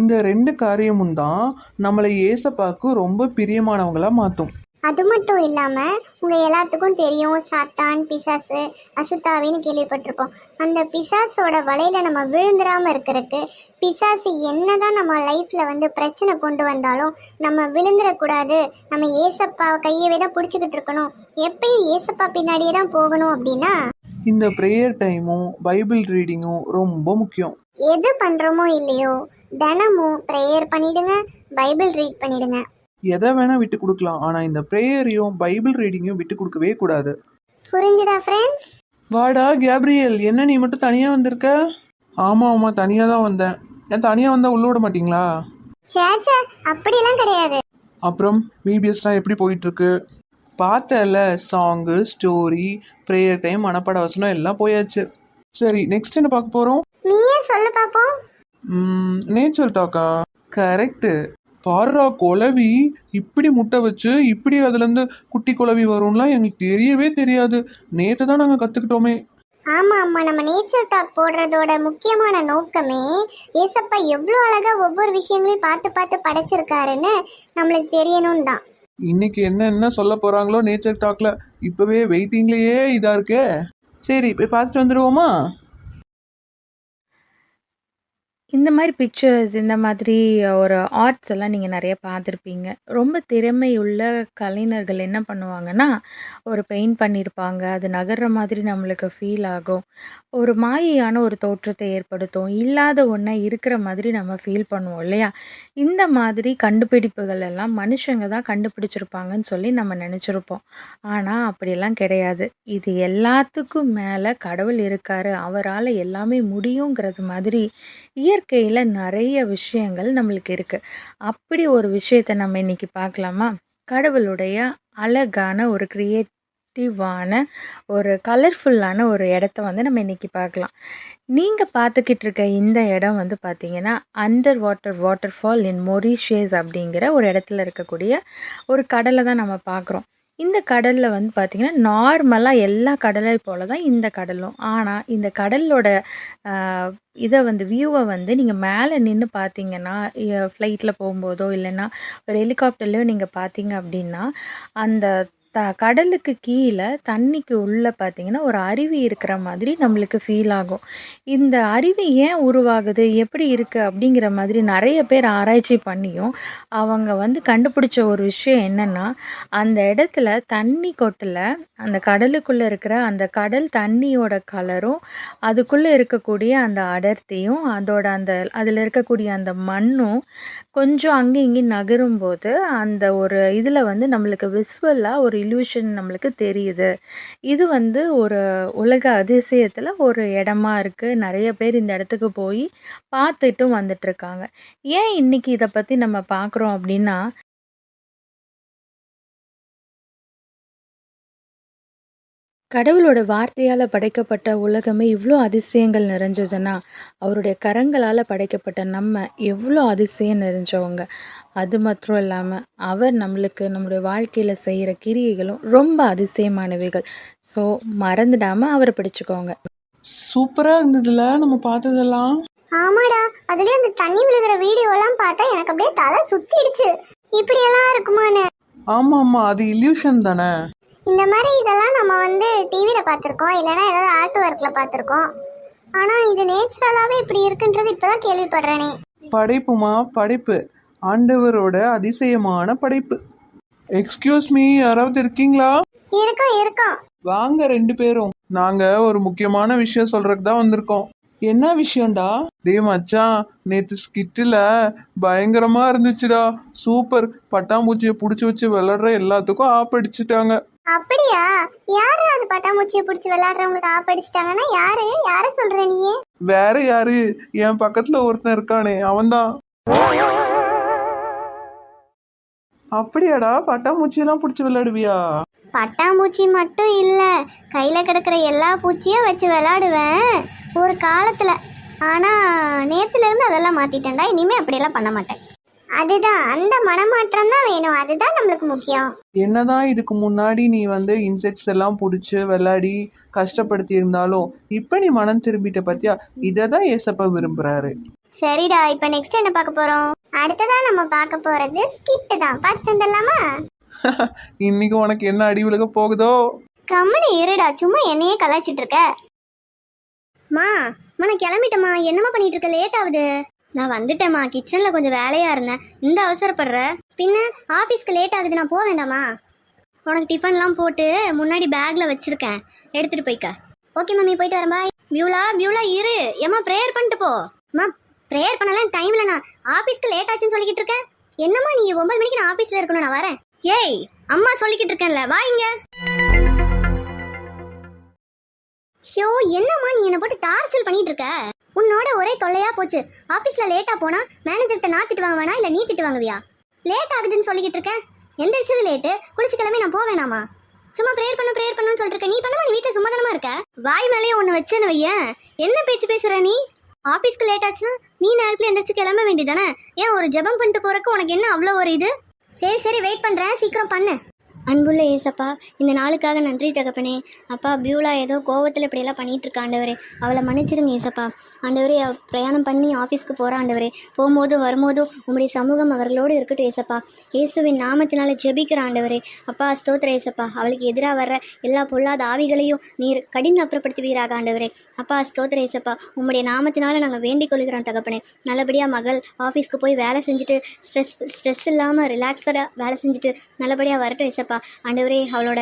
இந்த 2 காரியமும் தான் நம்மளை ஏசப்பாக்கு ரொம்ப பிரியமானவங்களாக மாற்றும். அது மட்டும் இல்லாமல் உங்கள் எல்லாத்துக்கும் தெரியும், சாத்தான், பிசாசு, அசுத்தாவின்னு கேள்விப்பட்டிருப்போம். அந்த பிசாசோட வலையில் நம்ம விழுந்துடாமல் இருக்கிறதுக்கு, பிசாசு என்னதான் நம்ம லைஃப்பில் பிரச்சனை கொண்டு வந்தாலும் நம்ம விழுந்துடக்கூடாது, நம்ம ஏசப்பா கையவே தான் பிடிச்சிக்கிட்டு இருக்கணும், எப்பயும் ஏசப்பா பின்னாடியே தான் போகணும் அப்படின்னா இந்த ப்ரேயர் டைமும் பைபிள் ரீடிங்கும் ரொம்ப முக்கியம். எது பண்ணுறோமோ இல்லையோ தினமும் ப்ரேயர் பண்ணிடுங்க, பைபிள் ரீட் பண்ணிடுங்க. எதை வேணால் விட்டு கொடுக்கலாம், ஆனால் இந்த ப்ரேயரையும் பைபிள் ரீடிங்கையும் விட்டு கொடுக்கவே கூடாது. புரிஞ்சுதா ஃப்ரெண்ட்ஸ்? வாடா கேப்ரியல், என்ன நீ மட்டும் தனியாக வந்திருக்க? ஆமாம், தனியாக தான் வந்தேன். ஏன் தனியாக வந்தால் உள்ள விட மாட்டிங்களா? சேச்சா, அப்படியெல்லாம் கிடையாது. அப்புறம் பிபிஎஸ்லாம் எப்படி போயிட்டுருக்கு? பார்த்தல, சாங்கு, ஸ்டோரி, ப்ரேயர் டைம், மனப்பாட வசனம் எல்லாம் போயாச்சு. சரி, நெக்ஸ்ட் என்ன பார்க்க போகிறோம்? நீயே சொல்லு பாப்போம். நேச்சர் டாக்கா? கரெக்டு. பாடுறா குளவி, இப்படி முட்டை வச்சு இப்படி அதுலேருந்து குட்டி குளவி வரும்லாம் எங்களுக்கு தெரியவே தெரியாது. நேற்று தான் நாங்கள் கற்றுக்கிட்டோமே. ஆமாம், நம்ம நேச்சர் டாக் போடுறதோட முக்கியமான நோக்கமே ஏசப்பா எவ்வளோ அழகாக ஒவ்வொரு விஷயங்களையும் பார்த்து பார்த்து படைச்சிருக்காருன்னு நம்மளுக்கு தெரியணும் தான். இன்னைக்கு என்ன சொல்ல போகிறாங்களோ நேச்சர் டாக்ல, இப்போவே வெயிட்டிங்லேயே இதாக இருக்கே. சரி, போய் பார்த்துட்டு வந்துடுவோமா? இந்த மாதிரி பிக்சர்ஸ், இந்த மாதிரி ஒரு ஆர்ட்ஸ் எல்லாம் நீங்கள் நிறைய பார்த்துருப்பீங்க. ரொம்ப திறமையுள்ள கலைஞர்கள் என்ன பண்ணுவாங்கன்னா, ஒரு பெயிண்ட் பண்ணியிருப்பாங்க. அது நகர்ற மாதிரி நம்மளுக்கு ஃபீல் ஆகும். ஒரு மாயையான ஒரு தோற்றத்தை ஏற்படுத்தும். இல்லாத ஒன்றை இருக்கிற மாதிரி நம்ம ஃபீல் பண்ணுவோம் இல்லையா? இந்த மாதிரி கண்டுபிடிப்புகள் எல்லாம் மனுஷங்க தான் கண்டுபிடிச்சிருப்பாங்கன்னு சொல்லி நம்ம நினச்சிருப்போம். ஆனால் அப்படியெல்லாம் கிடையாது. இது எல்லாத்துக்கும் மேலே கடவுள் இருக்காரு, அவரால் எல்லாமே முடியுங்கிறது மாதிரி இயற்கையில் நிறைய விஷயங்கள் நம்மளுக்கு இருக்குது. அப்படி ஒரு விஷயத்தை நம்ம இன்றைக்கி பார்க்கலாமா? கடவுளுடைய அழகான ஒரு கிரியேட்டிவான ஒரு கலர்ஃபுல்லான ஒரு இடத்த நம்ம இன்றைக்கி பார்க்கலாம். நீங்கள் பார்த்துக்கிட்டு இருக்க இந்த இடம் பார்த்திங்கன்னா under water fall in Mauritius அப்படிங்கிற ஒரு இடத்துல இருக்கக்கூடிய ஒரு கடலை தான் நம்ம பார்க்குறோம். இந்த கடலில் பார்த்திங்கன்னா நார்மலாக எல்லா கடலை போல தான் இந்த கடலும். ஆனால் இந்த கடலோட இதை வியூவை நீங்கள் மேலே நின்று பார்த்தீங்கன்னா, ஃப்ளைட்டில் போகும்போதோ இல்லைன்னா ஒரு ஹெலிகாப்டர்லையோ நீங்கள் பார்த்தீங்க அப்படின்னா, அந்த கடலுக்கு கீழே தண்ணிக்கு உள்ளே பார்த்திங்கன்னா ஒரு அருவி இருக்கிற மாதிரி நம்மளுக்கு ஃபீல் ஆகும். இந்த அருவி ஏன் உருவாகுது, எப்படி இருக்குது அப்படிங்கிற மாதிரி நிறைய பேர் ஆராய்ச்சி பண்ணியும் அவங்க கண்டுபிடிச்ச ஒரு விஷயம் என்னென்னா, அந்த இடத்துல தண்ணி கொட்டில் அந்த கடலுக்குள்ளே இருக்கிற அந்த கடல் தண்ணியோட கலரும், அதுக்குள்ளே இருக்கக்கூடிய அந்த அடர்த்தியும், அதில் இருக்கக்கூடிய அந்த மண்ணும் கொஞ்சம் அங்கே இங்கேயும் நகரும்போது அந்த ஒரு இதில் நம்மளுக்கு விசுவலாக ஒரு இல்யூஷன் நம்மளுக்கு தெரியுது. இது ஒரு உலக அதிசயத்தில் ஒரு இடமா இருக்குது. நிறைய பேர் இந்த இடத்துக்கு போய் பார்த்துட்டும் வந்துட்டுருக்காங்க. ஏன் இன்றைக்கி இதை பற்றி நம்ம பார்க்குறோம் அப்படின்னா, கடவுளோட வார்த்தையால் படைக்கப்பட்ட உலகமே இவ்வளோ அதிசயங்கள் நிறைஞ்சதுன்னா, அவருடைய கரங்களால் படைக்கப்பட்ட நம்ம எவ்வளோ அதிசயம் நிறைஞ்சவங்க. அது மாத்திரம் இல்லாமல் அவர் நம்மளுடைய வாழ்க்கையில் செய்கிற கிரியைகளும் ரொம்ப அதிசயமானவைகள். ஸோ மறந்துடாமல் அவரை பிடிச்சிக்கோங்க. சூப்பராக இருந்ததுல நம்ம பார்த்ததெல்லாம். ஆமாடா, அதுலயே அந்த தண்ணி விழுகிற வீடியோலாம் பார்த்தா எனக்கு அப்படியே தலை சுத்திடுச்சு. இப்படியெல்லாம் இருக்குமான்னு. ஆமாம், அது இல்யூஷன் தானே. இந்த மாதிரி இதெல்லாம் நம்ம டிவியில் பார்த்துருக்கோம், இல்லைன்னா ஏதாவது ஆர்ட் ஒர்க்கில் பார்த்துருக்கோம். ஆனால் இது நேச்சுரலாகவே இப்படி இருக்குன்றது இப்போ தான் கேள்விப்படுறேனே. படைப்புமா படைப்பு, ஆண்டவரோட அதிசயமான படைப்பு. எக்ஸ்கியூஸ் மீ, யாராவது இருக்கீங்களா? இருக்கோம். வாங்க 2 பேரும். நாங்கள் ஒரு முக்கியமான விஷயம் சொல்கிறதுக்கு தான் வந்திருக்கோம். என்ன விஷயம்டா? டேய் மச்சான், நேத்து ஸ்கிட்ல பயங்கரமா இருந்துச்சுடா. சூப்பர். பட்டாம்பூச்சியை புடிச்சு வச்சு விளையாடுற எல்லாத்துக்கும் ஆப்படிச்சிட்டாங்க. அப்படியா? யாரு அது பட்டாம்பூச்சியை பிடிச்சி விளையாடுறவங்களுக்கு ஆப்படிச்சிட்டாங்கன்னா யாரு? யார சொல்ற நீ? வேற யாரு? என் பக்கத்துல ஒருத்தன் இருக்கானே, அவன்தான். அப்படியாடா? பட்டாம்பூச்சியெல்லாம் பிடிச்சி விளையாடுவியா? பட்டாம்பூச்சி மட்டும் இல்ல, கையில கிடக்குற எல்லா பூச்சியும் வச்சு விளையாடுவேன் ஒரு காலத்துல. ஆனா நேத்துல இருந்து அதெல்லாம் மாத்திட்டேன்டா. இனிமே அப்படியெல்லாம் பண்ண மாட்டேன். அதுதான், அந்த மனமாற்றம் தான் வேணும். அதுதான் நம்மளுக்கு முக்கியம். என்னதான் இதுக்கு முன்னாடி நீ இன்செக்ட்ஸ் எல்லாம் பிடிச்சி விளையாடி கஷ்டப்படுத்தி இருந்தாலும் இப்ப நீ மனம் திரும்பிட்ட பத்தியா? இததான் ஏசப்பா விரும்புறாரு. சரிடா, இப்ப நெக்ஸ்ட் என்ன பார்க்க போறோம்? அடுத்ததா நம்ம பார்க்க போறது ஸ்கிட் தான். பார்த்துட்டு வந்துடலாமா? இன்னைக்கு உனக்கு என்ன அடி விழுக போகுதோ? கம்முனு இருடா, சும்மா என்னையே கலாய்ச்சிட்டு இருக்க. மா நான் கிளம்பிட்டேம்மா. என்னம்மா பண்ணிட்டு இருக்க? லேட் ஆகுது. நான் வந்துட்டேம்மா, கிச்சன்ல கொஞ்சம் வேலையா இருந்தேன். இந்த அவசரப்படுற? பின்ன ஆபீஸ்க்கு லேட் ஆகுது, நான் போக வேண்டாமா? உனக்கு டிஃபன்லாம் போட்டு முன்னாடி பேக்ல வச்சிருக்கேன், எடுத்துட்டு போய்க்க. ஓகே மம்மி, போயிட்டு வரேன். பாய். பியூலா இரு. ஏம்மா ப்ரேயர் பண்ணிட்டு போ. அம்மா ப்ரேயர் பண்ணலாம் டைம்ல, நான் ஆபீஸ்க்கு லேட் ஆச்சுன்னு சொல்லிக்கிட்டு இருக்கேன். என்னம்மா நீ 9 மணிக்கு நான் ஆபீஸ்ல இருக்கணும், நான் வரேன். ஏய் அம்மா சொல்லிக்கிட்டு இருக்கேன்ல, வா இங்க. ஷோ, என்னம்மா நீ என்ன போட்டு டார்ச்சல் பண்ணிட்டு இருக்க? உன்னோட ஒரே தொல்லையா போச்சு. ஆபீஸ்ல லேட்டா போனா மேனேஜர்கிட்ட நான் திட்டு வாங்குவேனா இல்ல நீ திட்டு வாங்குவியா? லேட் ஆகுதுன்னு சொல்லிக்கிட்டு இருக்கேன். எந்திரிச்சது லேட்டு, குளிச்சு கிளம்பி நான் போவேனாமா? சும்மா ப்ரேயர் பண்ணுன்னு சொல்லிட்டு இருக்க. நீ பண்ணமா? நீ வீட்டுல சும்மா தானமா இருக்க? வாய் மேலேயே ஒண்ணு வச்சேன்னு வையேன். என்ன பேச்சு பேசுற நீ? ஆபீஸ்க்கு லேட் ஆச்சுன்னா நீ நேரத்துல எந்திரிச்சு கிளம்ப வேண்டியதானே? ஏன் ஒரு ஜெபம் பண்ணிட்டு போறக்கு உனக்கு என்ன அவ்வளோ ஒரு இது? சரி வெயிட் பண்றேன், சீக்கிரம் பண்ணு. அன்புள்ள ஏசப்பா, இந்த நாளுக்காக நன்றி தகப்பனே. அப்பா, பியூலா ஏதோ கோவத்தில் இப்படியெல்லாம் பண்ணிட்டு இருக்கா ஆண்டவரே. அவளை மன்னிச்சிருங்க ஏசப்பா. ஆண்டவரே, பிரயாணம் பண்ணி ஆஃபீஸ்க்கு போகிறா ஆண்டவரே. போகும்போதும் வரும்போதும் உங்களுடைய சமூகம் அவர்களோடு இருக்கட்டும் ஏசப்பா. இயேசுவின் நாமத்தினால ஜெபிக்கிற ஆண்டவரே. அப்பா ஸ்தோத்திர ஏசப்பா. அவளுக்கு எதிராக வர்ற எல்லா பொல்லாத ஆவிகளையும் நீர் கடின அப்புறப்படுத்துவீராக ஆண்டவரே. அப்பா ஸ்தோத்திர ஏசப்பா. உங்களுடைய நாமத்தினால நாங்கள் வேண்டிக் கொள்கிறோம் தகப்பனே. நல்லபடியாக மகள் ஆஃபீஸ்க்கு போய் வேலை செஞ்சுட்டு ஸ்ட்ரெஸ் இல்லாமல் ரிலாக்ஸடாக வேலை செஞ்சுட்டு நல்லபடியாக வரட்டும் ஏசப்பா. ஆண்டவரே, அவளோட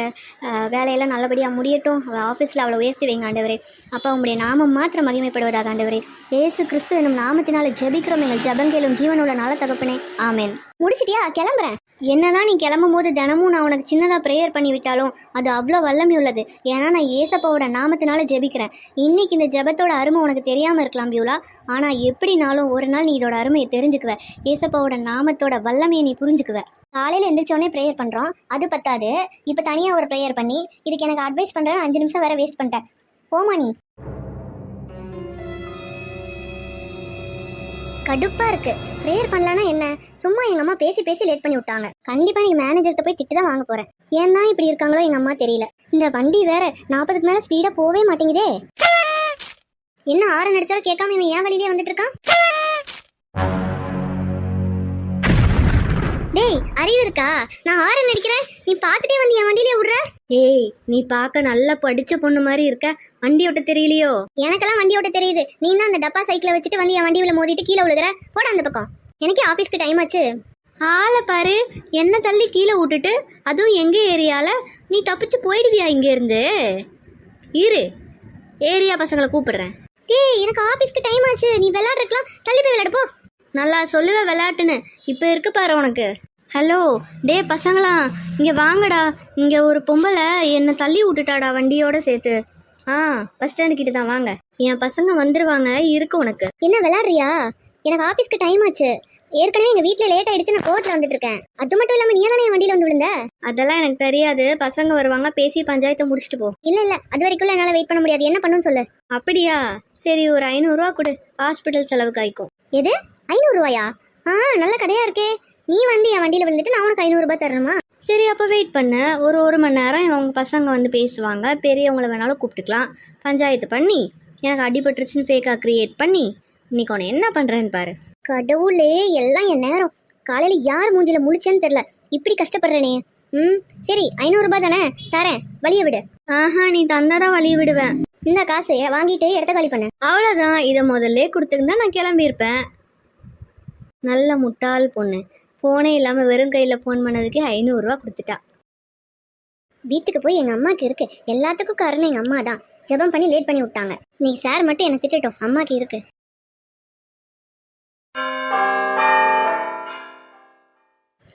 வேலையெல்லாம் நல்லபடியாக முடியட்டும். அவள் ஆஃபீஸில் அவளை உயர்த்தி வைங்க ஆண்டவரே. அப்பா, உங்களுடைய நாமம் மாத்திரம் மகிமைப்படுவதாக ஆண்டவரே. இயேசு கிறிஸ்து என்னும் நாமத்தினால ஜெபிக்கிறோம் எங்கள் ஜெபங்களும் ஜீவனுள்ள நல்ல தகப்பனே, ஆமேன். முடிச்சிட்டியா? கிளம்புறேன். என்னதான் நீ கிளம்பும் போது தினமும் நான் உனக்கு சின்னதாக ப்ரேயர் பண்ணி விட்டாலும் அது அவ்வளோ வல்லமை உள்ளது. ஏன்னா நான் ஏசப்பாவோட நாமத்தினால ஜெபிக்கிறேன். இன்னைக்கு இந்த ஜெபத்தோட அருமை உனக்கு தெரியாமல் இருக்கலாம் பியூலா. ஆனால் எப்படினாலும் ஒரு நாள் நீ இதோட அருமையை தெரிஞ்சுக்குவ. ஏசப்பாவோட நாமத்தோட வல்லமையை நீ புரிஞ்சுக்குவ. காலையில் எந்திரிச்சோடனே ப்ரேயர் பண்ணுறோம், அது பத்தாது. இப்போ தனியாக ஒரு ப்ரேயர் பண்ணி இதுக்கு எனக்கு அட்வைஸ் பண்ணுறேன்னு 5 நிமிஷம் வேற வேஸ்ட் பண்ணிட்டேன். போமா நீ. கடுப்பா இருக்கு. ப்ரேயர் பண்ணலான்னா என்ன? சும்மா எங்க அம்மா பேசி லேட் பண்ணி விட்டாங்க. கண்டிப்பா நீங்க மேனேஜர்கிட்ட போய் திட்டு தான் வாங்க போறேன். ஏன்னா இப்படி இருக்காங்களோ எங்க அம்மா தெரியல. இந்த வண்டி வேற 40க்கு மேல ஸ்பீடா போவே மாட்டேங்குதே. என்ன ஆரன் அடிச்சாலும் கேட்காம இவன் ஏன் வழியிலே வந்துட்டு இருக்கான்? டேய், அறிவு இருக்கா? நான் ஆரன் அடிக்கிறேன், நீ பாத்துட்டே வந்து என் வண்டியிலே விடுற. ஏய், நீ பார்க்க நல்லா படிச்ச பொண்ணு மாதிரி இருக்க. வண்டி ஓட்ட தெரியலையோ? எனக்கெல்லாம் வண்டி ஓட்ட தெரியுது. நீ தான் அந்த டப்பா சைக்கிளை வச்சுட்டு வந்து என் வண்டியில மோதிட்டு கீழே விழுகிற. போட அந்த பக்கம். எனக்கே ஆபீஸ்க்கு டைம் ஆச்சு. ஆளை பாரு, என்ன தள்ளி கீழே விட்டுட்டு, அதுவும் எங்க ஏரியால. நீ தப்பிச்சு போயிடுவியா இங்க இருந்து? இரு, ஏரியா பசங்களை கூப்பிடுறேன். டேய், எனக்கு ஆபீஸ்க்கு டைம் ஆச்சு. நீ விளையாடுறக்கலாம், தள்ளி போய் விளையாடு போ. நல்லா சொல்லுவ விளையாட்டுன்னு. இப்போ இருக்கு பாரு உனக்கு. ஹலோ டே பசங்களா, இங்கே வாங்கடா. இங்கே ஒரு பொம்பளை என்னை தள்ளி விட்டுட்டாடா வண்டியோட சேர்த்து. பஸ் ஸ்டாண்டு கிட்ட தான், வாங்க. என் பசங்க வந்துருவாங்க, இருக்கு உனக்கு. என்ன விளையாடுறியா? எனக்கு ஆபீஸ்க்கு டைம் ஆச்சு. ஏற்கனவே எங்க வீட்ல லேட் ஆயிடுச்சு, நான் கோவத்துல வந்துட்டு இருக்கேன். அது மட்டும் இல்லாம நீ தானே என் வண்டியில வந்து விழுந்த. அதெல்லாம் எனக்கு தெரியாது. பசங்க வருவாங்க, பேசி பஞ்சாயத்தை முடிச்சுட்டு போ. இல்ல அது வரைக்கும் என்னால வெயிட் பண்ண முடியாது. என்ன பண்ணுன்னு சொல்லு. அப்படியா? சரி, ஒரு 500 ரூபா கொடு, ஹாஸ்பிட்டல் செலவுக்கு ஆயிக்கும். எது 500 ரூபாயா? நல்ல கதையா இருக்கே. நீ வந்து என் வண்டியில விழுந்துட்டு நான் உனக்கு 500 ரூபாய் தரணுமா? சரி, அப்போ வெயிட் பண்ண. ஒரு மணி நேரம் அவங்க பசங்க வந்து பேசுவாங்க. பெரியவங்களை வேணாலும் கூப்பிட்டுக்கலாம். பஞ்சாயத்து பண்ணி எனக்கு அடிபட்டுருச்சுன்னு ஃபேக்காக க்ரியேட் பண்ணி இன்னைக்கு உன்னை என்ன பண்ணுறேன்னு பாரு. கடவுளே, எல்லாம் என் நேரம். காலையில யார் மூஞ்சில முழிச்சேன்னு தெரியல, இப்படி கஷ்டப்படுறேனே. சரி, 500 ரூபாய் தானே, தரேன், வழிய விடு. நீ தந்தாதான் வழிய விடுவேன். இந்த காசு வாங்கிட்டு இடத்த காலி பண்ண. அவ்வளோதான். இதை முதல்ல கொடுத்துருந்தா நான் கிளம்பியிருப்பேன். நல்ல முட்டாள் பொண்ணு. ஃபோனே இல்லாமல் வெறும் கையில் ஃபோன் பண்ணதுக்கே 500 ரூபா கொடுத்துட்டா. வீட்டுக்கு போய் எங்க அம்மாக்கு இருக்கு எல்லாத்துக்கும் காரணம் எங்க அம்மா தான். ஜெபம் பண்ணி லேட் பண்ணி விட்டாங்க. இன்னைக்கு சார் மட்டும் எனக்கு திட்டட்டும், அம்மாக்கு இருக்கு.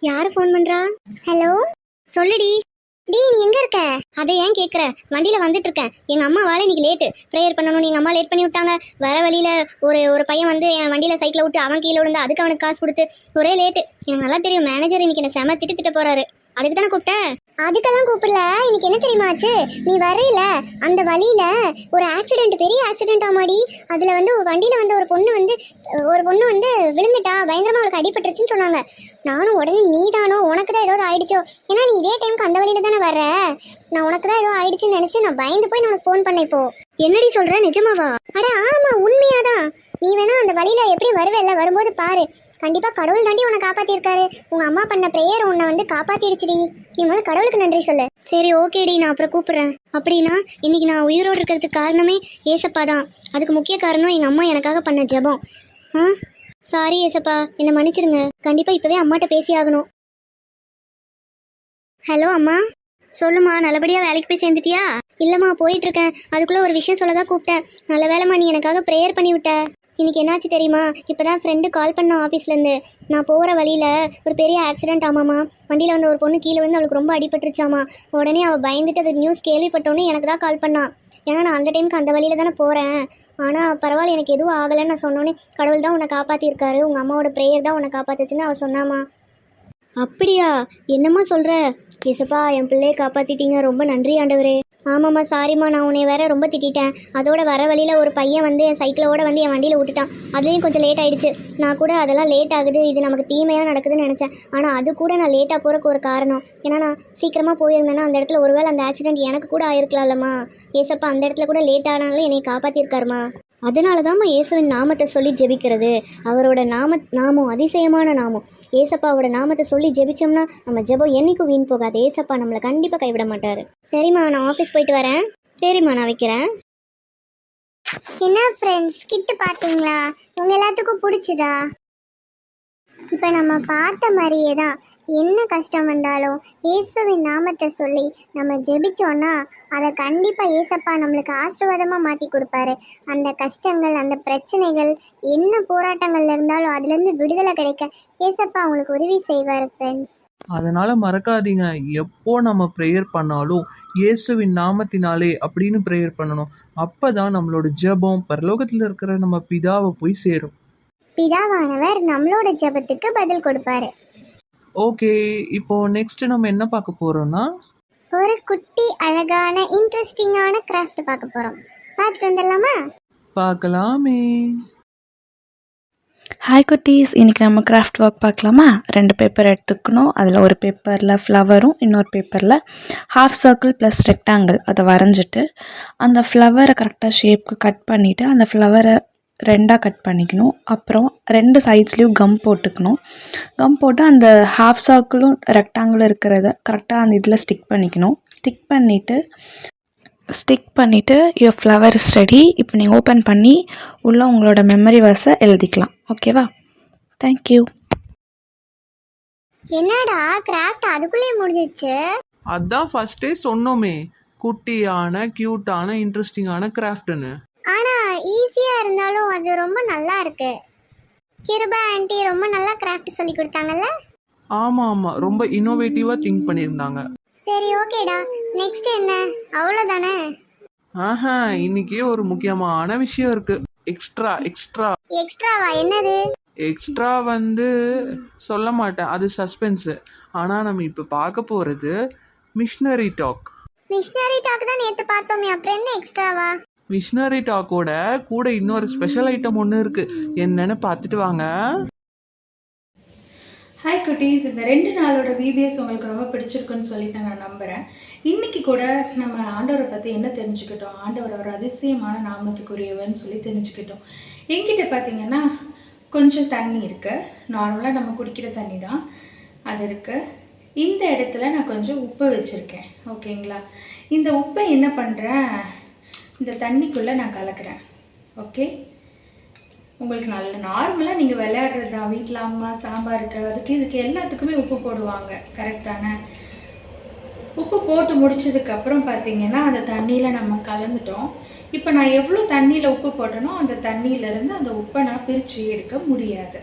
யாரு ஃபோன் பண்றா? ஹலோ, சொல்லுடி. நீ எங்க இருக்க? அதை ஏன் கேக்குற? வண்டியில வந்துட்டு இருக்கேன். எங்க அம்மா வாழை இன்னைக்கு லேட்டு, ப்ரேயர் பண்ணணும். எங்க அம்மா லேட் பண்ணி விட்டாங்க. வர வழியில ஒரு பையன் வந்து என் வண்டியில சைக்கிளை விட்டு அவன் கீழே விழுந்து அதுக்கு அவனுக்கு காசு கொடுத்து ஒரே லேட்டு. எனக்கு நல்லா தெரியும், மேனேஜர் இன்னைக்கு என்ன செம திட்ட போறாரு. அதுக்கு தானே கூப்பிட்டேன். அதுக்கெல்லாம் கூப்பிடல. இன்னைக்கு என்ன தெரியுமா ஆச்சு? நீ வரையில அந்த வழியில ஒரு ஆக்சிடென்ட், பெரிய ஆக்சிடென்ட் ஆமாடி. அதுல வந்து வண்டியில வந்து ஒரு பொண்ணு வந்து விழுந்துட்டா, பயங்கரமா அவளுக்கு அடிபட்டுருச்சுன்னு சொன்னாங்க. நானும் உடனே நீதானோ, உனக்கு தான் ஏதாவது ஆயிடுச்சோ, ஏன்னா நீ இதே டைமுக்கு அந்த வழியில தானே வர்ற, நான் உனக்கு தான் ஏதோ ஆயிடுச்சுன்னு நினைச்சு நான் பயந்து போய் உனக்கு ஃபோன் பண்ணேன். இப்போ என்னடி சொல்ற, நிஜமாவா? அட ஆமா, உண்மையாதான். நீ வேணா அந்த வழியில எப்படி வருவேல்ல, வரும்போது பாரு. கண்டிப்பா கடவுள் தாண்டி உன்னை காப்பாத்திருக்காரு. உங்க அம்மா பண்ண பிரேயர் உன்னை வந்து காப்பாத்திடுச்சுடி. நீ முதல்ல கடவுளுக்கு நன்றி சொல்லு. சரி ஓகேடி, நான் அப்புறம் கூப்பிடுறேன். அப்படின்னா இன்னைக்கு நான் உயிரோடு இருக்கிறதுக்கு காரணமே ஏசப்பா தான். அதுக்கு முக்கிய காரணம் எங்க அம்மா எனக்காக பண்ண ஜெபம். சாரி ஏசப்பா, என்னை மன்னிச்சிருங்க. கண்டிப்பா இப்பவே அம்மாட்ட பேசி ஆகணும். ஹலோ அம்மா. சொல்லுமா, நல்லபடியா வேலைக்கு போய் சேர்ந்துட்டியா? இல்லம்மா, போயிட்டு இருக்கேன். அதுக்குள்ள ஒரு விஷயம் சொல்லதான் கூப்பிட்டேன். நல்ல வேலைம்மா, நீ எனக்காக ப்ரேயர் பண்ணி விட்ட. இன்னைக்கு என்னாச்சு தெரியுமா? இப்போதான் ஃப்ரெண்டு கால் பண்ண ஆஃபீஸ்லேருந்து. நான் போகிற வழியில் ஒரு பெரிய ஆக்சிடென்ட் ஆமாம்மா. வண்டியில் வந்து ஒரு பொண்ணு கீழே வந்து அவளுக்கு ரொம்ப அடிபட்டுருச்சாமா. உடனே அவள் பயந்துட்டு அது நியூஸ் கேள்விப்பட்டோன்னே எனக்கு தான் கால் பண்ணான். ஏன்னா நான் அந்த டைமுக்கு அந்த வழியில் தானே போகிறேன். ஆனால் பரவாயில்ல, எனக்கு எதுவும் ஆகலைன்னு நான் சொன்னோன்னே கடவுள் தான் உன்னை காப்பாற்றிருக்காரு, உங்கள் அம்மாவோட ப்ரேயர் தான் உன்னை காப்பாற்றுச்சுன்னு அவள் சொன்னாமா. அப்படியா? என்னம்மா சொல்கிற? ஏசப்பா, என் பிள்ளையை காப்பாற்றிட்டீங்க, ரொம்ப நன்றி ஆண்டவரே. ஆமாம்மா, சாரிம்மா, நான் உன்னை வேற ரொம்ப திட்டேன். அதோட வர வழியில் ஒரு பையன் வந்து என் சைக்கிளோட வந்து என் வண்டியில் விட்டுட்டான். அதுலேயும் கொஞ்சம் லேட் ஆகிடுச்சு. நான் கூட அதெல்லாம் லேட் ஆகுது, இது நமக்கு தீமையாக நடக்குதுன்னு நினச்சேன். ஆனால் அது கூட நான் லேட்டாக போகிறக்கு ஒரு காரணம். ஏன்னா நான் சீக்கிரமாக போயிருந்தேன்னா அந்த இடத்துல ஒருவேளை அந்த ஆக்சிடென்ட் எனக்கு கூட ஆயிருக்கலாம்லம்மா. ஏசப்பா அந்த இடத்துல கூட லேட் ஆனாலும் என்னை காப்பாற்றிருக்காருமா. அதனால தான்மா இயேசுவின் நாமத்தை சொல்லி ஜெபிக்கிறது. அவரோட நாமம் அதிசயமான நாமம். ஏசப்பாவோட நாமத்தை சொல்லி ஜெபிச்சோம்னா நம்ம ஜெபம் என்னைக்கும் வீண் போகாது. ஏசப்பா நம்மளை கண்டிப்பாக கைவிட மாட்டார். சரிம்மா, நான் ஆஃபீஸ் போயிட்டு வரேன். சரிம்மா, நான் வைக்கிறேன். என்ன ஃப்ரெண்ட்ஸ், கிட்ட பார்த்தீங்களா? உங்கள் எல்லாத்துக்கும் பிடிச்சதா? இப்போ நம்ம பார்த்த மாதிரியே தான், என்ன கஷ்டம் வந்தாலும் இயேசுவின் நாமத்தை சொல்லி நம்ம ஜெபிச்சோன்னா அதை கண்டிப்பாக ஏசப்பா நம்மளுக்கு ஆசீர்வாதமாக மாற்றி கொடுப்பாரு. அந்த கஷ்டங்கள், அந்த பிரச்சனைகள், என்ன போராட்டங்கள்ல இருந்தாலும் அதுலேருந்து விடுதலை கிடைக்க ஏசப்பா அவங்களுக்கு உதவி செய்வார் ஃப்ரெண்ட்ஸ். அதனால மறக்காதீங்க, எப்போ நம்ம ப்ரேயர் பண்ணாலும் இயேசுவின் நாமத்தினாலே அப்படின்னு ப்ரேயர் பண்ணணும். அப்பதான் நம்மளோட ஜெபம் பரலோகத்தில் இருக்கிற நம்ம பிதாவை போய் சேரும். பிதாவானவர் நம்மளோட ஜெபத்துக்கு பதில் கொடுப்பாரு. ஓகே, இப்போ நெக்ஸ்ட் நம்ம என்ன பார்க்க போறோம்னா, ஒரு குட்டி அழகான இன்ட்ரெஸ்டிங்கான கிராஃப்ட் பார்க்க போறோம். பார்த்துட்டு வந்துடலாமா? பார்க்கலாமே. ஹாய் குட்டீஸ், இன்றைக்கி நம்ம கிராஃப்ட் ஒர்க் பார்க்கலாமா? 2 பேப்பர் எடுத்துக்கணும். அதில் ஒரு பேப்பரில் ஃப்ளவரும் இன்னொரு பேப்பரில் ஹாஃப் சர்க்கிள் ப்ளஸ் ரெக்டாங்கிள் அதை வரைஞ்சிட்டு அந்த ஃப்ளவரை கரெக்டாக ஷேப்புக்கு கட் பண்ணிவிட்டு அந்த ஃப்ளவரை 2ஆக கட் பண்ணிக்கணும். அப்புறம் 2 சைட்ஸ்லேயும் கம் போட்டுக்கணும். கம் போட்டு அந்த ஹாஃப் சர்க்கிளும் ரெக்டாங்கிளும் இருக்கிறத கரெக்டாக அந்த இதில் ஸ்டிக் பண்ணிக்கணும். ஸ்டிக் பண்ணிவிட்டு யுவர் ஃப்ளவர் இஸ் ரெடி. இப்போ நீங்கள் ஓப்பன் பண்ணி உள்ளே உங்களோட மெமரி வேர்ஸை எழுதிக்கலாம். ஓகேவா? தேங்க்யூ. என்னடா கிராஃப்ட் அதுக்குள்ளேயே முடிஞ்சிடுச்சு? அதான் ஃபர்ஸ்டே சொன்னோமே, குட்டியான கியூட்டான இன்ட்ரெஸ்டிங்கான கிராஃப்ட்னு. ஆனா ஈஸியா இருந்தாலும் அது ரொம்ப நல்லா இருக்கு. கிருபா ஆண்டி ரொம்ப நல்லா கிராஃப்ட் சொல்லி கொடுத்தாங்கல்ல? ஆமா ஆமா, ரொம்ப இன்னோவேட்டிவா திங்க் பண்ணியிருந்தாங்க. சரி ஓகேடா, நெக்ஸ்ட் என்ன? அவ்வளோதானே? ஆஹா, இன்னைக்கு ஒரு முக்கியமான விஷயம் இருக்கு. எக்ஸ்ட்ராவா? என்னது? எக்ஸ்ட்ரா வந்து சொல்ல மாட்டேன், அது சஸ்பென்ஸ். ஆனா நம்ம இப்ப பார்க்க போறது மிஷனரி டாக். மிஷனரி டாக் தான் நேத்து பார்த்தோமே, அப்புறம் என்ன எக்ஸ்ட்ராவா? மிஷனரி டாக்கோட கூட இன்னொரு ஸ்பெஷல் ஐட்டம் ஒன்று இருக்கு. என்னன்னு பார்த்துட்டு வாங்க. ஹாய் குட்டீஸ், இந்த 2 நாளோட விபிஎஸ் உங்களுக்கு ரொம்ப பிடிச்சிருக்குன்னு சொல்லிட்டு நான் நம்புகிறேன். இன்றைக்கி கூட நம்ம ஆண்டவரை பற்றி என்ன தெரிஞ்சுக்கிட்டோம்? ஆண்டவர் ஒரு அதிசயமான நாமத்துக்குரியவன்னு சொல்லி தெரிஞ்சுக்கிட்டோம். என்கிட்ட பார்த்தீங்கன்னா கொஞ்சம் தண்ணி இருக்குது. நார்மலாக நம்ம குடிக்கிற தண்ணி தான் அது இருக்குது. இந்த இடத்துல நான் கொஞ்சம் உப்பு வச்சுருக்கேன். ஓகேங்களா? இந்த உப்பை என்ன பண்ணுறேன், இந்த தண்ணிக்குள்ளே நான் கலக்கிறேன். ஓகே, உங்களுக்கு நல்ல நார்மலாக நீங்கள் விளையாடுறது தான். வீட்டில் அம்மா சாம்பாருக்கு அதுக்கு இதுக்கு எல்லாத்துக்குமே உப்பு போடுவாங்க, கரெக்டான? உப்பு போட்டு முடிச்சதுக்கப்புறம் பார்த்தீங்கன்னா அந்த தண்ணியில் நம்ம கலந்துட்டோம். இப்போ நான் எவ்வளோ தண்ணியில் உப்பு போட்டனோ அந்த தண்ணியிலேருந்து அந்த உப்பை நான் பிரித்து எடுக்க முடியாது.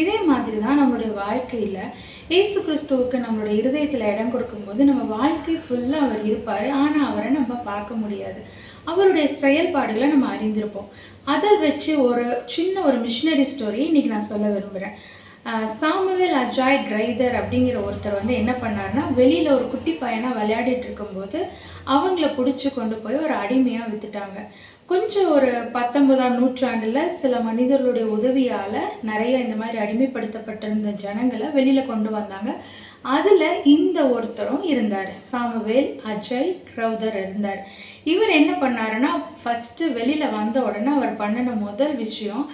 இதே மாதிரி தான் நம்மளுடைய வாழ்க்கையில் இயேசு கிறிஸ்துவுக்கு நம்மளுடைய இருதயத்தில் இடம் கொடுக்கும்போது நம்ம வாழ்க்கை ஃபுல்லாக அவர் இருப்பார். ஆனால் அவரை நம்ம பார்க்க முடியாது. அவருடைய செயல்பாடுகளை நம்ம அறிந்திருப்போம். அதை வச்சு ஒரு மிஷினரி ஸ்டோரி இன்றைக்கி நான் சொல்ல விரும்புகிறேன். சாமுவேல் அஜாய் கிரைதர் அப்படிங்கிற ஒருத்தர் வந்து என்ன பண்ணார்னா, வெளியில் ஒரு குட்டி பையனாக விளையாடிட்டு இருக்கும்போது அவங்கள பிடிச்சி கொண்டு போய் ஒரு அடிமையாக விற்றுட்டாங்க. கொஞ்சம் ஒரு 19ஆம் நூற்றாண்டில் சில மனிதர்களுடைய உதவியால் நிறைய இந்த மாதிரி அடிமைப்படுத்தப்பட்டிருந்த ஜனங்களை வெளியில் கொண்டு வந்தாங்க. அதில் இந்த ஒருத்தரும் இருந்தார், சாமுவேல் அஜய் கிரௌதர் இருந்தார். இவர் என்ன பண்ணாருன்னா, ஃபஸ்ட்டு வெளியில் வந்த உடனே அவர் பண்ணின முதல் விஷயம்,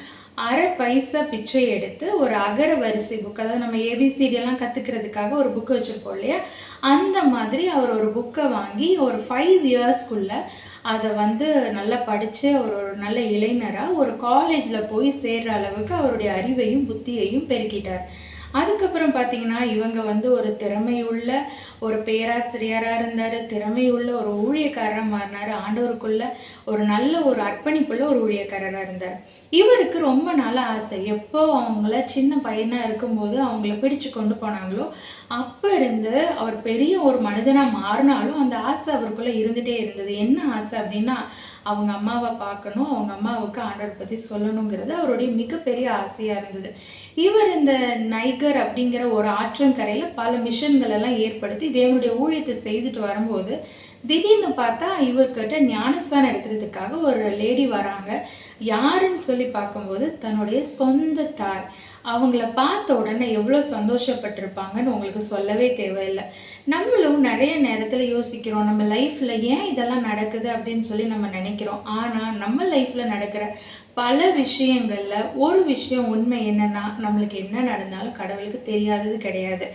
அரை பைசா பிச்சை எடுத்து ஒரு அகர வரிசை புக், அதாவது நம்ம ஏபிசிடியெல்லாம் கற்றுக்கிறதுக்காக ஒரு புக்கு வச்சுருப்போம் இல்லையா, அந்த மாதிரி அவர் ஒரு புக்கை வாங்கி ஒரு 5 இயர்ஸ்க்குள்ளே அதை வந்து நல்லா படித்து ஒரு நல்ல இளைஞராக ஒரு காலேஜில் போய் சேர்கிற அளவுக்கு அவருடைய அறிவையும் புத்தியையும் பெருக்கிட்டார். அதுக்கப்புறம் பார்த்திங்கன்னா இவங்க வந்து ஒரு திறமையுள்ள ஒரு பேராசிரியராக இருந்தார், திறமையுள்ள ஒரு ஊழியக்காரராக மாறினார், ஆண்டவருக்குள்ள ஒரு நல்ல ஒரு அர்ப்பணிப்புள்ள ஒரு ஊழியக்காரராக இருந்தார். இவருக்கு ரொம்ப நாள் ஆசை, எப்போ அவங்கள சின்ன பையனாக இருக்கும்போது அவங்கள பிடிச்சு கொண்டு போனாங்களோ அப்போ இருந்து அவர் பெரிய ஒரு மனிதனாக மாறினாலும் அந்த ஆசை அவருக்குள்ளே இருந்துகிட்டே இருந்தது. என்ன ஆசை அப்படின்னா, அவங்க அம்மாவை பார்க்கணும், அவங்க அம்மாவுக்கு ஆண்டவர் பற்றி சொல்லணுங்கிறது அவருடைய மிகப்பெரிய ஆசையாக இருந்தது. இவர் இந்த நைகர் அப்படிங்கிற ஒரு ஆற்றங்கரையில் பல மிஷன்கள் எல்லாம் ஏற்படுத்தி தேவனுடைய ஊழியத்தை செய்துட்டு வரும்போது திடீர்னு பார்த்தா இவர்கிட்ட ஞானஸ்தானம் எடுக்கிறதுக்காக ஒரு லேடி வராங்க. யாருன்னு சொல்லி பார்க்கும்போது தன்னுடைய சொந்த தாய். அவங்கள பார்த்த உடனே எவ்வளோ சந்தோஷப்பட்டிருப்பாங்கன்னு உங்களுக்கு சொல்லவே தேவையில்லை. நம்மளும் நிறைய நேரத்தில் யோசிக்கிறோம், நம்ம லைஃப்பில் ஏன் இதெல்லாம் நடக்குது அப்படின்னு சொல்லி நம்ம நினைக்கிறோம். ஆனால் நம்ம லைஃப்பில் நடக்கிற பல விஷயங்களில் ஒரு விஷயம் உண்மை என்னென்னா, நம்மளுக்கு என்ன நடந்தாலும் கடவுளுக்கு தெரியாதது கிடையாது.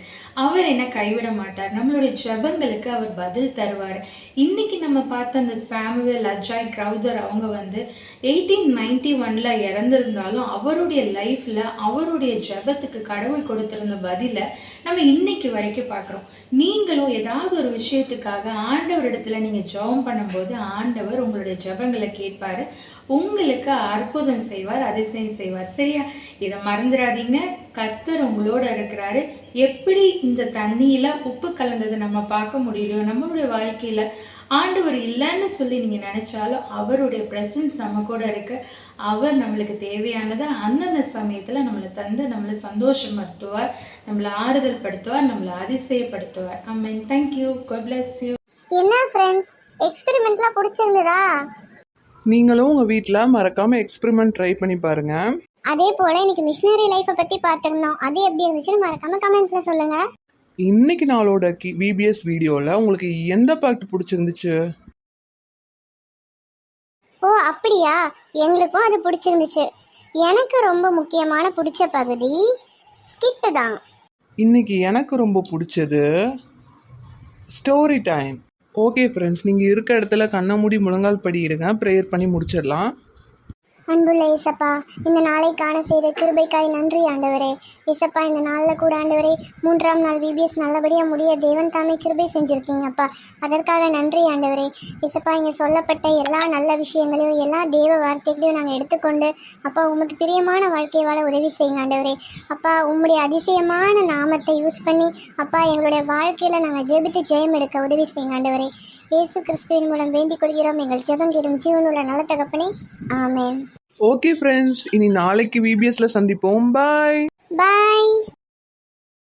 அவர் என்ன கைவிட மாட்டார். நம்மளுடைய ஜெபங்களுக்கு அவர் பதில் தருவார். இன்றைக்கி நம்ம பார்த்த அந்த சாமுவேல் அஜாய் கிரௌதர் அவங்க வந்து 1891 இறந்திருந்தாலும் அவருடைய லைஃப்பில் அவருடைய ஜெபத்துக்கு கடவுள் கொடுத்திருந்த பதிலை நம்ம இன்னைக்கு வரைக்கும் பார்க்குறோம். நீங்களும் ஏதாவது ஒரு விஷயத்துக்காக ஆண்டவரிடத்துல நீங்கள் ஜெபம் பண்ணும்போது ஆண்டவர் உங்களுடைய ஜெபங்களை கேட்பார், உங்களுக்கு அற்புதம் செய்வார், அதிசயம் செய்வார். சரியா? இதை மறந்துடாதீங்க. கர்த்தர் உங்களோட இருக்கிறாரு. எப்படி இந்த தண்ணியில் உப்பு கலந்ததை நம்ம பார்க்க முடியலையோ, நம்மளுடைய வாழ்க்கையில் ஆண்டவர் இல்லைன்னு சொல்லி நீங்கள் நினச்சாலும் அவருடைய ப்ரெசன்ஸ் நம்ம கூட இருக்கு. அவர் நம்மளுக்கு தேவையானதை அந்தந்த சமயத்தில் நம்மளை தந்து நம்மளை சந்தோஷப்படுத்துவார், நம்மளை ஆறுதல் படுத்துவார், நம்மளை அதிசயப்படுத்துவார். Amen. Thank you. God bless you. என்ன ஃப்ரெண்ட்ஸ், எக்ஸ்பெரிமெண்ட்லாம் பிடிச்சிருந்ததா? நீங்களும் உங்கள் வீட்டில் மறக்காமல் எக்ஸ்பெரிமெண்ட் ட்ரை பண்ணி பாருங்கள். அதே போல் இன்னைக்கு மிஷினரி லைஃப்பை பற்றி பார்த்துருந்தோம். அது எப்படி இருந்துச்சுன்னு மறக்காமல் கமெண்ட்ஸில் சொல்லுங்கள். இன்னைக்கு நாளோட விபிஎஸ் வீடியோவில் உங்களுக்கு எந்த பாட்டு பிடிச்சிருந்துச்சு? ஓ அப்படியா, எங்களுக்கும் அது பிடிச்சிருந்துச்சு. எனக்கு ரொம்ப முக்கியமான பிடிச்ச பகுதி ஸ்கிட்டு தான். இன்னைக்கு எனக்கு ரொம்ப பிடிச்சது ஸ்டோரி டைம். ஓகே ஃப்ரெண்ட்ஸ், நீங்கள் இருக்க இடத்துல கண்ணை மூடி முழங்கால் படியிடுங்க, ப்ரேயர் பண்ணி முடிச்சிடலாம். அன்புள்ள ஏசப்பா, இந்த நாளை காண செய்த கிருபைக்காய் நன்றி ஆண்டவரே. ஏசப்பா, இந்த நாளில் கூட ஆண்டவரே 3ஆம் நாள் விபிஎஸ் நல்லபடியாக முடிய தேவன் தாமே கிருபை செஞ்சுருக்கீங்கப்பா. அதற்காக நன்றி ஆண்டவரே. ஏசப்பா, இங்கே சொல்லப்பட்ட எல்லா நல்ல விஷயங்களையும் எல்லா தேவ வார்த்தைகளையும் நாங்கள் எடுத்துக்கொண்டு அப்பா உமக்கு பிரியமான வாழ்க்கை வாழ உதவி செய்யுங்க ஆண்டவரே. அப்பா, உம்முடைய அதிசயமான நாமத்தை யூஸ் பண்ணி அப்பா எங்களுடைய வாழ்க்கையில் நாங்கள் ஜெபித்து ஜெயம் எடுக்க உதவி செய்யுங்க ஆண்டவரே. இயேசு கிறிஸ்துவின் மூலம் வேண்டிக் கொள்கிறோம் எங்கள் ஜெபம் கேடும் ஜீவனுள்ள நல்ல தகப்பனே, ஆமென். ஓகே ஃப்ரெண்ட்ஸ், இனி நாளைக்கு விபிஎஸ்ல சந்திப்போம். பாய்.